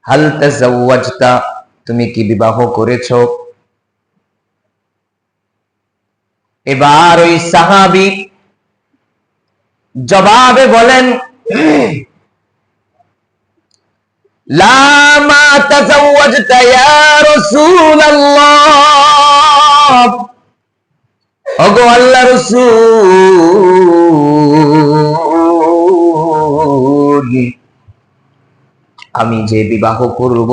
হাল তাযাওয়াজতা, তুমি কি বিবাহ করেছো? এবার ওই সাহাবী জবাবে বলেন, লা মা তাযাওয়াজতা ইয়া রাসূলুল্লাহ, ওগো আল্লাহর রাসূল, আমি যে বিবাহ করব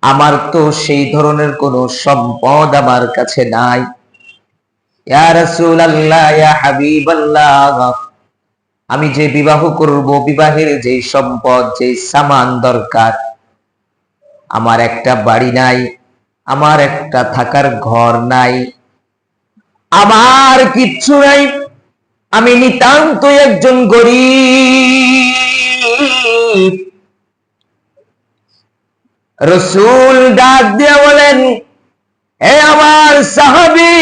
আমার তো সেই ধরনের কোন সম্পদ আমার কাছে নাই। ইয়া রাসূলুল্লাহ, ইয়া হাবিবাল্লাহ, আমি যে বিবাহ করব, বিবাহের যে সম্পদ, যে সামান দরকার, আমার একটা বাড়ি নাই, আমার একটা থাকার ঘর নাই, আমার কিচ্ছু নাই, আমি নিতান্ত একজন গরীব। রাসূল ডাক দিয়ে বলেন, হে আমার সাহাবী,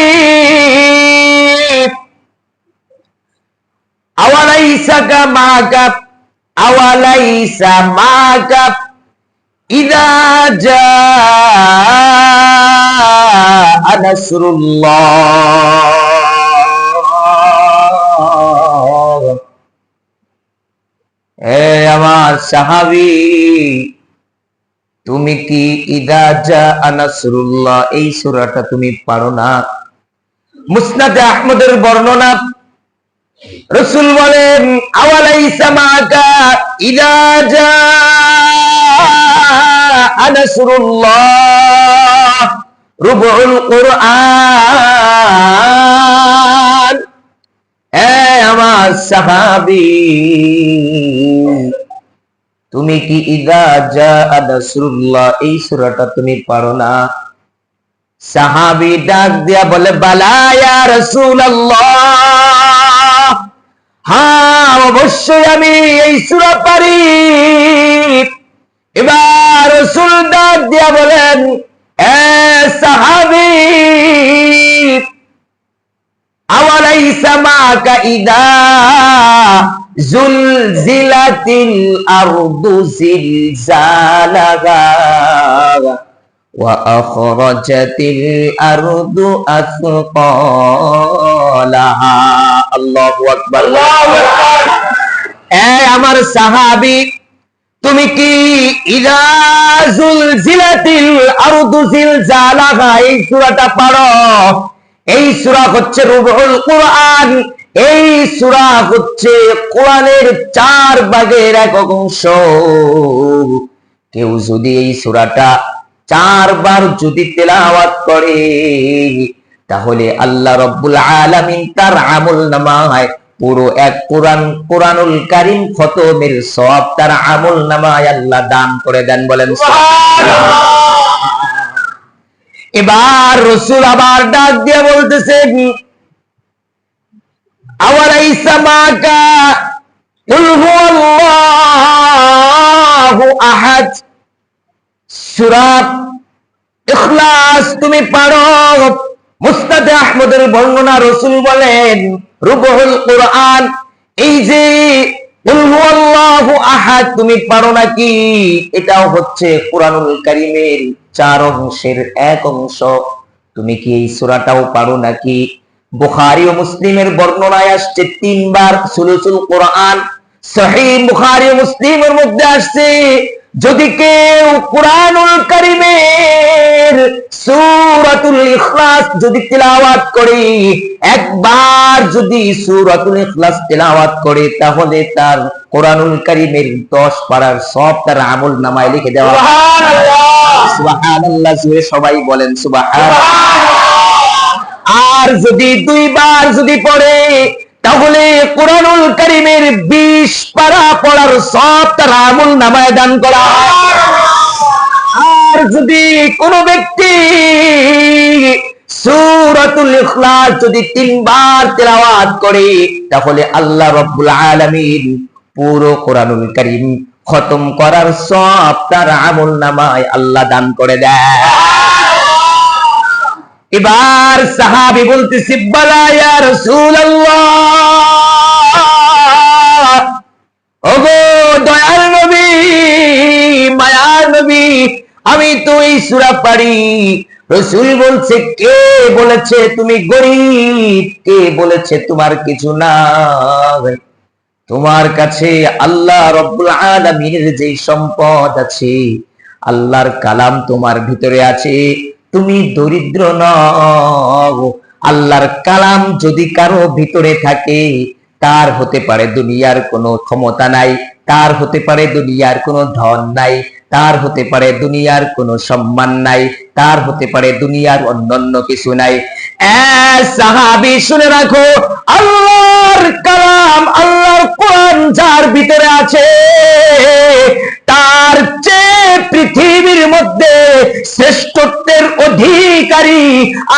আওয়ালাইসা মাকা, আওয়ালাইসা মাকা ইযা জাআ নাসরুল্লাহ। হে আমার সাহাবী, তুমি কি ইযা জাআ নাসরুল্লাহ এই সূরাটা তুমি পারো না? মুসনাদে আহমদের বর্ণনা, রাসূল বলেন, আওয়ালাইসা মাকা ইযা জাআ নাসরুল্লাহ রুবুল কুরআন। হে আমার সাহাবী, তুমি কি ইযা জাআ নাসরুল্লাহ এই সূরাটা তুমি পারো না? সাহাবী ডাক দিয়া বলে, বালা ইয়া রাসূলুল্লাহ, হ্যাঁ অবশ্যই আমি এই সূরা পারি। এবার রাসূল ডাক দিয়া বলেন, এ সাহাবী, আওয়ালাইসা মাকা ইযা জুলজিলাতিল আরদু জিলজালাহা ওয়া আখরাজাতিল আরদু আসকালাহা। আল্লাহু আকবার, আল্লাহু আকবার। আমার সাহাবী, তুমি কি ইযা জুলজিলাতিল আরদু জিলজালাহা এই সূরাটা পারো? এই সূরা হচ্ছে রুবুল কুরআন। এই সূরা হচ্ছে কোরআনের 4 ভাগের 1 অংশ। কেউ যদি এই সূরাটা 4 বার যদি তেলাওয়াত করে, তাহলে আল্লাহ রাব্বুল আলামিন তার আমলনামায় পুরো এক কোরআনুল কারীম খতমের সওয়াব তার আমলনামায় আল্লাহ দান করে দেন। বলেন সুবহানাল্লাহ। এবার রাসূল আবার ডাক দিয়ে বলতেছেন, আওয়ালাইসা মাকা কুল হুয়াল্লাহু আহাদ সূরা ইখলাস তুমি পারো? মুসনাদে আহমদের বর্ণনা, রাসূল বলেন, রুবুল কুরআন, এই যে কুল হুয়াল্লাহু আহাদ তুমি পারো নাকি? এটাও হচ্ছে কোরআনুল কারীমের 4 অংশের 1 অংশ। তুমি কি এই সূরাটাও পারো নাকি? বুখারী ও মুসলিমের বর্ণনায় আসছে 3 বার সুলুসুল কোরআন। সহিহ বুখারী ও মুসলিমের মধ্যে আসছে, যদি কেউ কোরআনুল কারীমের সূরাতুল ইখলাস যদি তিলাওয়াত করে, একবার যদি সূরাতুল ইখলাস তিলাওয়াত করে, তাহলে তার কোরআনুল কারীমের 10 পারার সব তার আমলনামায় লিখে দেওয়া হবে। সুবহানাল্লাহ, সুবহানাল্লাহ, সবাই বলেন সুবহানাল্লাহ। আর যদি 2 বার যদি পড়ে, তাহলে কোরআনুল কারীমের 20 পারা পড়ার সব তার আমলনামায় দান করা হয়। আর যদি কোন ব্যক্তি সূরাতুল ইখলাস যদি 3 বার তেলাওয়াত করে, তাহলে আল্লাহ রাব্বুল আলামিন পুরো কোরআনুল কারীম খতম করার সব তার আমলনামায় আল্লাহ দান করে দেয়। এবার সাহাবী বলতেছে, বালা ইয়া রাসূলুল্লাহ, ওগো দয়াল নবী, সূরা পারি, রাসূল বলছে কে বলেছে তুমি গরীব, কে বলেছে তোমার কিছু নাই? তোমার কাছে আল্লাহ রব্বুল আলামিনের যে সম্পদ আছে, আল্লাহর কালাম তোমার ভিতরে আছে, তুমি দরিদ্র নও। আল্লাহর কালাম যদি কারো ভিতরে থাকে, তার হতে পারে দুনিয়ার কোনো ক্ষমতা নাই, তার হতে পারে দুনিয়ার কোনো ধন নাই, তার হতে পারে দুনিয়ার কোনো সম্মান নাই, তার হতে পারে দুনিয়ার অন্যান্য কিছু নাই। সাহাবী শুনে রাখো, আল্লাহর কালাম, আল্লাহর কোরআন যার ভিতরে আছে, তার চেয়ে পৃথিবীর মধ্যে শ্রেষ্ঠত্বের অধিকারী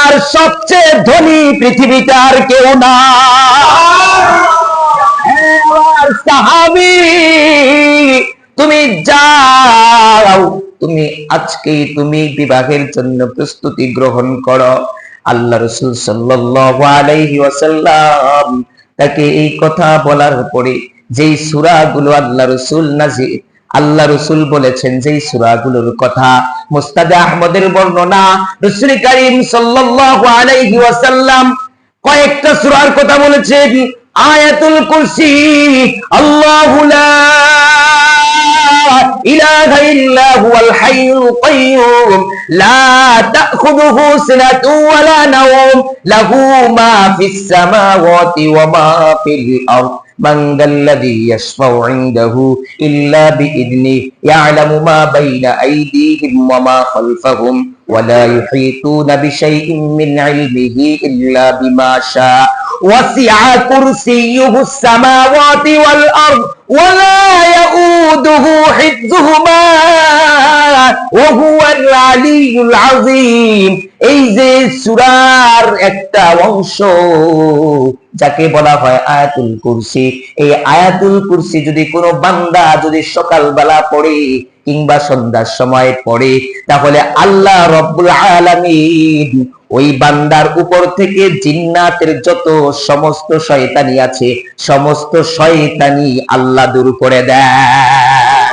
আর সবচেয়ে ধনী পৃথিবীতে আর কেউ না। সাহাবী তুমি যাও, তুমি আজকেই তুমি বিবাহের জন্য প্রস্তুতি গ্রহণ করো। আল্লাহ রাসূল সাল্লাল্লাহু আলাইহি ওয়াসাল্লাম তাকে এই কথা বলার পরে যেই সূরাগুলো আল্লাহ রাসূল বলেছেন, যেই সূরাগুলোর কথা মুসনাদে আহমদের বর্ণনা, রাসূল কারীম সাল্লাল্লাহু আলাইহি ওয়াসাল্লাম কয়েকটা সূরার কথা বলেছেন। আয়াতুল কুরসি, আল্লাহু লা ইলাহা ইল্লা হুয়াল হাইয়ুল কাইয়্যুম লা তাখুযুহু সিনাতুন ওয়া লা নাওম লাহু মা ফিস সামাওয়াতি ওয়া মা ফিল আরদ من ذا الذي يشفع عنده إلا بإذنه يعلم ما بين أيديهم وما خلفهم ولا يحيطون بشيء من علمه إلا بما شاء وسع كرسيه السماوات والأرض ولا يؤوده حفظهما وهو العلي العظيم। এই যে সূরার একটা অংশ যাকে বলা হয় আয়াতুল কুরসি, এই আয়াতুল কুরসি যদি কোনো বান্দা যদি সকালবেলা পড়ে কিংবা সন্ধ্যার সময় পড়ে, তাহলে আল্লাহ রব্বুল আলামিন ওই বান্দার উপর থেকে জিন্নাতের যত সমস্ত শয়তানি আছে, সমস্ত শয়তানি আল্লাহ দূর করে দেয়।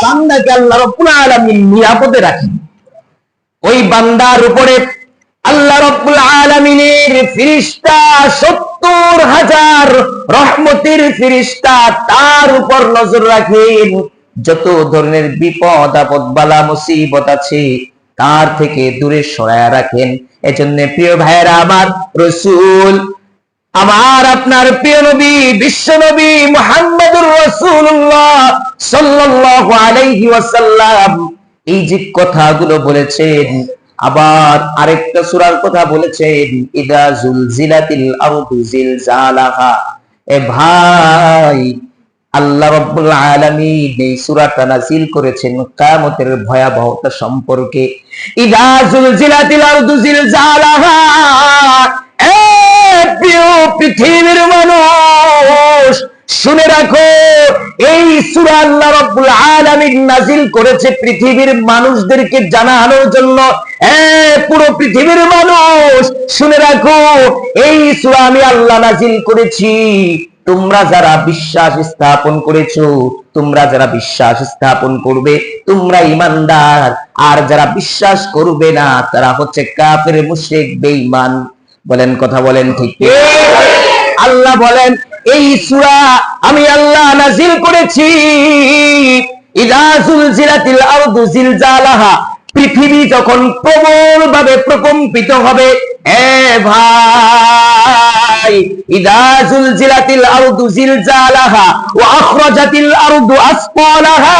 বান্দাকে আল্লাহ রব্বুল আলামিন নিরাপদে রাখেন। ওই বান্দার উপরে আল্লাহ রব্বুল আলামিনের ফেরেশতা ৭০,০০০ রহমতের ফেরেশতা তার উপর নজর রাখেন। যত ধরনের বিপদ আপদ বালা মুসিবত আছে তার থেকে দূরে সরায়া রাখেন। এজন্য প্রিয় ভাইয়েরা আমার, রাসূল আমার আপনার প্রিয় নবী বিশ্ব নবী মুহাম্মদুর রাসূলুল্লাহ সাল্লাল্লাহু আলাইহি ওয়াসাল্লাম এই যে কথাগুলো বলেছেন, আবার আরেকটা সূরার কথা বলেছেন, ইদা জুলজিলাতিল আরদু জিলজালাহা। এ ভাই, আল্লাহ রাব্বুল আলামিন এই সূরাটা নাযিল করেছেন কিয়ামতের ভয়াবহতা সম্পর্কে। ইদা জুলজিলাতিল আরদু জিলজালাহা। এ প্রিয় পৃথিবীর মানুষ শুনে রাখো, এই সূরা আল্লাহ রাব্বুল আলামিন নাযিল করেছে পৃথিবীর মানুষদেরকে জানানোর জন্য। পুরো পৃথিবীর মানুষ শুনে রাখো, এই সূরা আমি আল্লাহ নাযিল করেছি তোমরা যারা বিশ্বাস স্থাপন করেছো, তোমরা যারা বিশ্বাস স্থাপন করবে তোমরা ঈমানদার, আর যারা বিশ্বাস করবে না তারা হচ্ছে কাফের, মুশরিক, বেঈমান। বলেন, কথা বলেন ঠিক? আল্লাহ বলেন এই সূরা আমি আল্লাহ নাযিল করেছি। ইযা যুলজিলাতিল আরদু জিলজালাহা। পৃথিবী যখন প্রবল ভাবে প্রকম্পিত হবে। ভাই, ইযা যুলজিলাতিল আরদু জিলজালাহা ওয়া আখরাজাতিল আরদু আসফালাহা।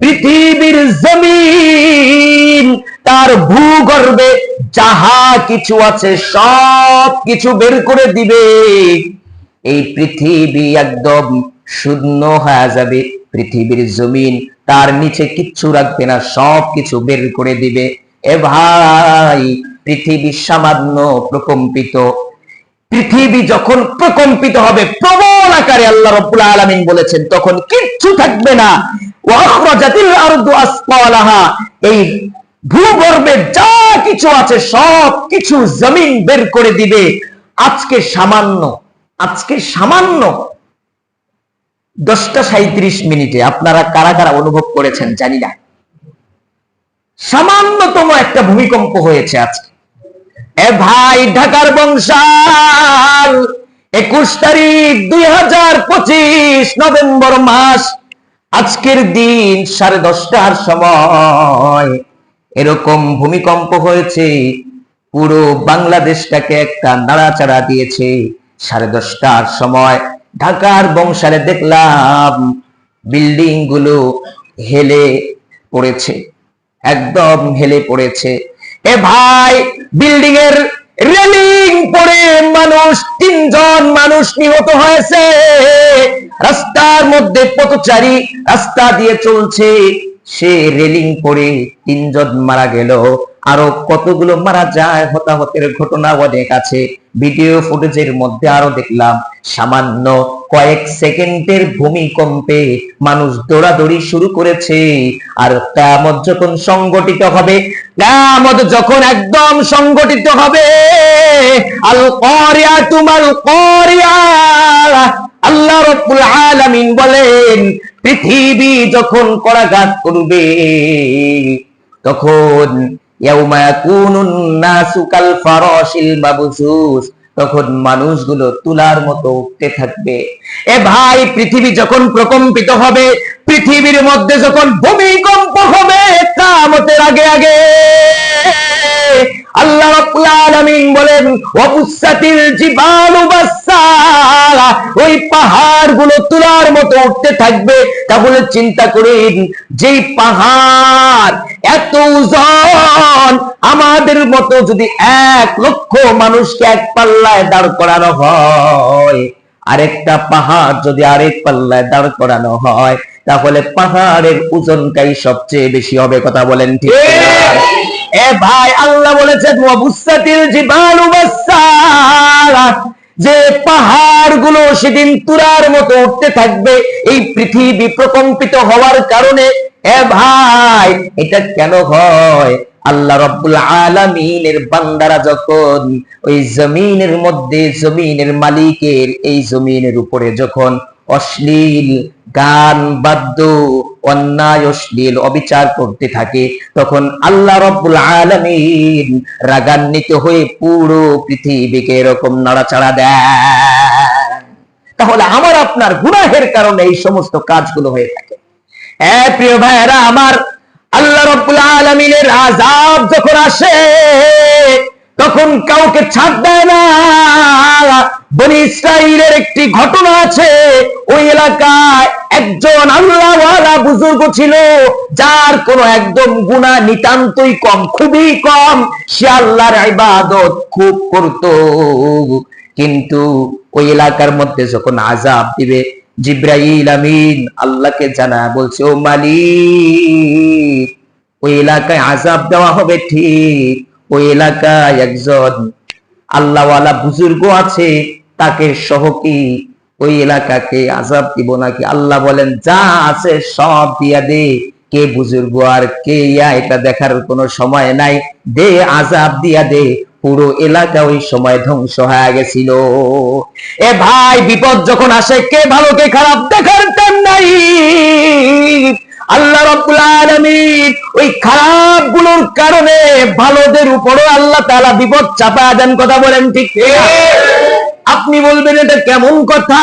পৃথিবীর জমিন তার ভূগর্ভে যাহা কিছু আছে সব কিছু বের করে দিবে। এই পৃথিবী একদম শূন্য হয়ে যাবে। পৃথিবীর জমিন তার নিচে কিচ্ছু রাখবে না, সব কিছু বের করে দিবে। ভাই, পৃথিবী সামান্য প্রকম্পিত। পৃথিবী যখন প্রকম্পিত হবে প্রবল আকারে, আল্লাহ রাব্বুল আলামিন বলেছেন তখন কিচ্ছু থাকবে না। ওয়া আখরাজাতিল আরদু আসফালাহা। এই ভূগর্ভে যা কিছু আছে সব কিছু জমিন বের করে দিবে। আজকে সামান্য 10টা 37 মিনিটে আপনারা কারা কারা অনুভব করেছেন জানি না। সামান্যতম একটা ভূমিকম্প হয়েছে আজকে। এ ভাই, ঢাকার বংশাল 21 তারিখ 2025 নভেম্বর মাস, আজকের দিন 10:30টার সময় এরকম ভূমিকম্প হয়েছে, পুরো বাংলাদেশটাকে একটা নাড়াচাড়া দিয়েছে। 10:30টার সময় ঢাকার বংশালে দেখলাম বিল্ডিং গুলো হেলে পড়েছে, একদম হেলে পড়েছে। এ ভাই, বিল্ডিং এর রেলিং পড়ে মানুষ, 3জন মানুষ নিহত হয়েছে। রাস্তার মধ্যে পথচারী রাস্তা দিয়ে চলছে, সে রেলিং পড়ে 3জন মারা গেল, আরো কতগুলো মারা যায়। হতাহতের ঘটনা অনেক আছে, ভিডিও ফুটেজের মধ্যে আরো দেখলাম। সামান্য কয়েক সেকেন্ডের ভূমিকম্পে মানুষ দৌড়াদৌড়ি শুরু করেছে। আর কিয়ামত যখন সংগঠিত হবে, কিয়ামত যখন একদম সংগঠিত হবে, আল কারিয়াতু মাল কারিয়া, আল্লাহ রাব্বুল আলামিন বলেন, পৃথিবী যখন করাঘাত করবে, তখন ইয়াউমা ইয়াকুনুন নাসু কাল ফারাশিল মাবসুস, তখন মানুষগুলো তুলার মতো উঠতে থাকবে। এ ভাই, পৃথিবী যখন প্রকম্পিত হবে, পৃথিবীর মধ্যে যখন ভূমিকম্প হবে, কিয়ামতের আগে আগে আল্লাহ রাব্বুল আলামিন বলেন, ওয়াবুসাতিল জিবালু বাসসা, ওই পাহাড়গুলো তুলার মতো উঠতে থাকবে। তাহলে চিন্তা করেন, যেই পাহাড় এত ওজন, আমাদের মতো যদি 1 লক্ষ মানুষকে এক পাল্লায় দাঁড় করানো হয়, আরেকটা পাহাড় যদি আরেক পাল্লায় দাঁড় করানো হয়, তাহলে পাহাড়ের ওজনটাই সবচেয়ে বেশি হবে। কথা বলেন ঠিক না? এ ভাই, আল্লাহ বলেছেন ওয়াবুসাতিল জিবালু বাসসা, যে পাহাড়গুলো সেদিন তুরার মতো উঠতে থাকবে এই পৃথিবী প্রকম্পিত হওয়ার কারণে। এ ভাই, এটা কেন হয়? আল্লাহ রাব্বুল আলামিনের বান্দারা যখন ওই জমিনের মধ্যে, জমিনের মালিকের এই জমিনের উপরে যখন অশ্লীল গান, বাদ্য, অন্যায়, অশ্লীল, অবিচার করতে থাকে, তখন আল্লাহ রাব্বুল আলামিন রাগান্বিত হয়ে পুরো পৃথিবীকে এরকম নাড়াচাড়া দেন। তাহলে আমার আপনার গুনাহের কারণে এই সমস্ত কাজগুলো হয়ে থাকে। প্রিয় ভাইয়েরা আমার, আল্লাহ রাব্বুল আলামিনের আযাব যখন আসে, তখন কাউকে ছাড় দেয় না। বনি ইসরাইলের একটি ঘটনা আছে, ওই এলাকায় একজন আল্লাহওয়ালা বুজুর্গ ছিল, যার কোনো একদম গুনাহ নিতান্তই কম, খুবই কম। সে আল্লাহর ইবাদত খুব করত, কিন্তু ওই এলাকার মধ্যে যখন আযাব দিবে, জিবরাইল আমিন আল্লাহকে জানায়, বলছে, ও মালিক, ওই এলাকায় আযাব দেওয়া হবে ঠিক, ওই এলাকায় একজন আল্লাহওয়ালা বুজুর্গ আছে, তাকে সহ কি ওই এলাকাকে আযাব দিব নাকি? আল্লাহ বলেন, যা আছে সব দিয়া দে, কে বুজুর্গ আর কে ইয়া এটা দেখার কোনো সময় নাই, দে, আযাব দিয়া দে। পুরো এলাকা ওই সময় ধ্বংস হয়ে গেছিল। এ ভাই, বিপদ যখন আসে, কে ভালো কে খারাপ দেখার টাইম নাই। আল্লাহ রাব্বুল আলামিন ওই খারাপ গুলোর কারণে ভালোদের উপরও আল্লাহ তাআলা বিপদ চাপায় দেন। কথা বলেন ঠিক কিনা? আপনি বলবেন এটা কেমন কথা?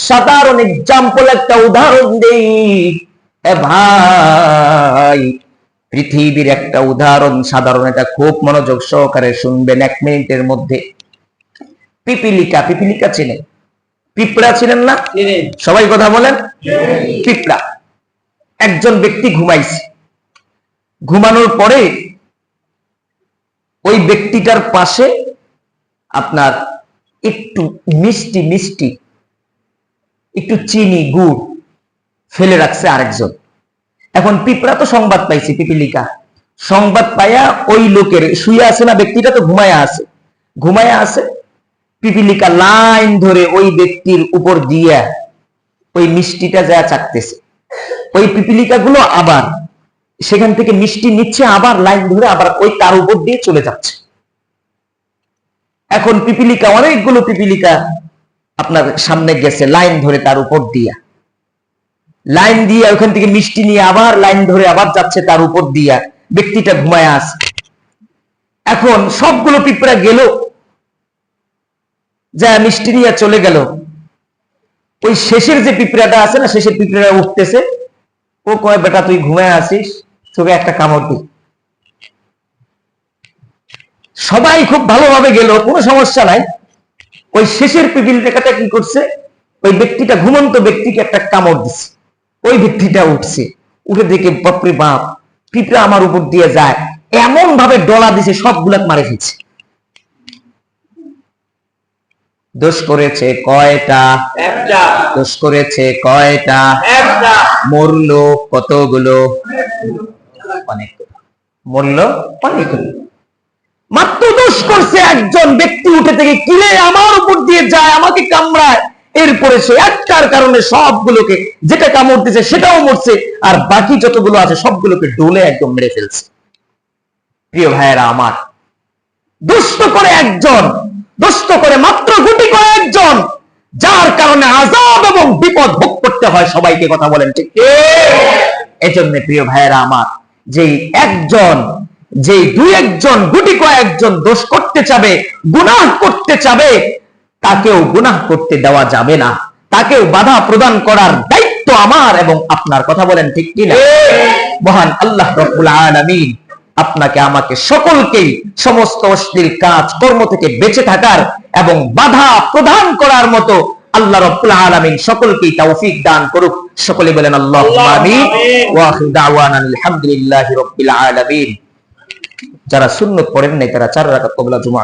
সাধারণ এক্সাম্পল, একটা উদাহরণ দেই। এ ভাই, পৃথিবীর একটা উদাহরণ, সাধারণ, এটা খুব মনোযোগ সহকারে শুনবেন 1 মিনিটের মধ্যে। পিপিলিকা, পিপিলিকা চেনেন? পিঁপড়া ছিলেন না? সবাই কথা বলেন। পিঁপড়া। একজন ব্যক্তি ঘুমাইছে, ঘুমানোর পরে ওই ব্যক্তিটার পাশে আপনার একটু মিষ্টি মিষ্টি, একটু চিনি, গুড় ফেলে রাখছে আরেকজন। এখন পিঁপড়া তো সংবাদ পাইছে, পিপিলিকা সংবাদ পাইয়া ওই লোকের, শুয়ে আছে না ব্যক্তিটা, তো ঘুমায়া আছে, পিপিলিকা লাইন ধরে ওই ব্যক্তির উপর দিয়া ওই মিষ্টিটা যা চাকতেছে। ওই পিপিলিকা গুলো আবার সেখান থেকে মিষ্টি নিচ্ছে, আবার লাইন ধরে আবার ওই তার উপর দিয়ে চলে যাচ্ছে। এখন পিপিলিকা, অনেকগুলো পিপিলিকা আপনার সামনে গেছে লাইন ধরে তার উপর দিয়া, লাইন দিয়ে ওখান থেকে মিষ্টি নিয়ে আবার লাইন ধরে আবার যাচ্ছে তার উপর দিয়া। ব্যক্তিটা ঘুমায় আছে। এখন সবগুলো পিঁপড়া গেল, যা মিষ্টি নিয়ে চলে গেল। ওই শেষের যে পিঁপড়াটা আছে না, শেষের পিঁপড়াটা উঠতেছে, ও কয় বেটা তুই ঘুমায় আসিস, তোকে একটা কামড় দিই। সবাই খুব ভালোভাবে গেল, কোনো সমস্যা নাই। ওই শেষের পিপিলটাটা কি করছে, ওই ব্যক্তিটা ঘুমন্ত ব্যক্তিকে একটা কামড় দিচ্ছে। ওই ব্যক্তিটা উঠছে, উঠে দেখে বাপরে বাপ, পিঁপড়া আমার উপর দিয়ে যায়, এমন ভাবে ডলা দিছে সবগুলা মারে ফেলছে। দোষ করেছে কয়টা? একটা। দোষ করেছে কয়টা? একটা। মরলো কতগুলো? অনেকগুলো। মরলো অনেকগুলো। মাত্র দোষ করছে একজন ব্যক্তি, উঠে থেকে কিলে আমার উপর দিয়ে যায়, আমাকে কামড়ায়, এরপরে সে একটার কারণে সবগুলোকে, যেটা কামড় দিছে সেটাও মরছে, আর বাকি যতগুলো আছে সবগুলোকে ডোলে একদম মেরে ফেলছে। প্রিয় ভাইয়েরা আমার, দুষ্ট করে একজন, দুষ্ট করে মাত্র গুটি কয়েকজন, যার কারণে আযাব এবং বিপদ ভোগ করতে হয় সবাইকে। কথা বলেন ঠিক? এজন্য প্রিয় ভাইয়েরা আমার, যেই একজন, যেই দুই একজন, গুটি কয়েকজন দোষ করতে চাবে, গুনাহ করতে চাবে, তাকেও গুনাহ করতে দেওয়া যাবে না। তাকেও বাধা প্রদান করার দায়িত্ব আমার এবং আপনার। কথা বলেন ঠিক কিনা? মহান আল্লাহ রাব্বুল আলামিন আপনাকে আমাকে সকলকেই সমস্ত অশ্লীল কাজ কর্ম থেকে বেঁচে থাকার এবং বাধা প্রদান করার মতো আল্লাহ রাব্বুল আলামিন সকলকেই তৌফিক দান করুক। সকলে বলেন আল্লাহুম্মা আমিন। ওয়া আখিরু দাওয়ানা আলহামদুলিল্লাহি রাব্বিল আলামিন। যারা সুন্নত পড়েন নাই তারা 4 রাকাত ক্বাবলা জুমআ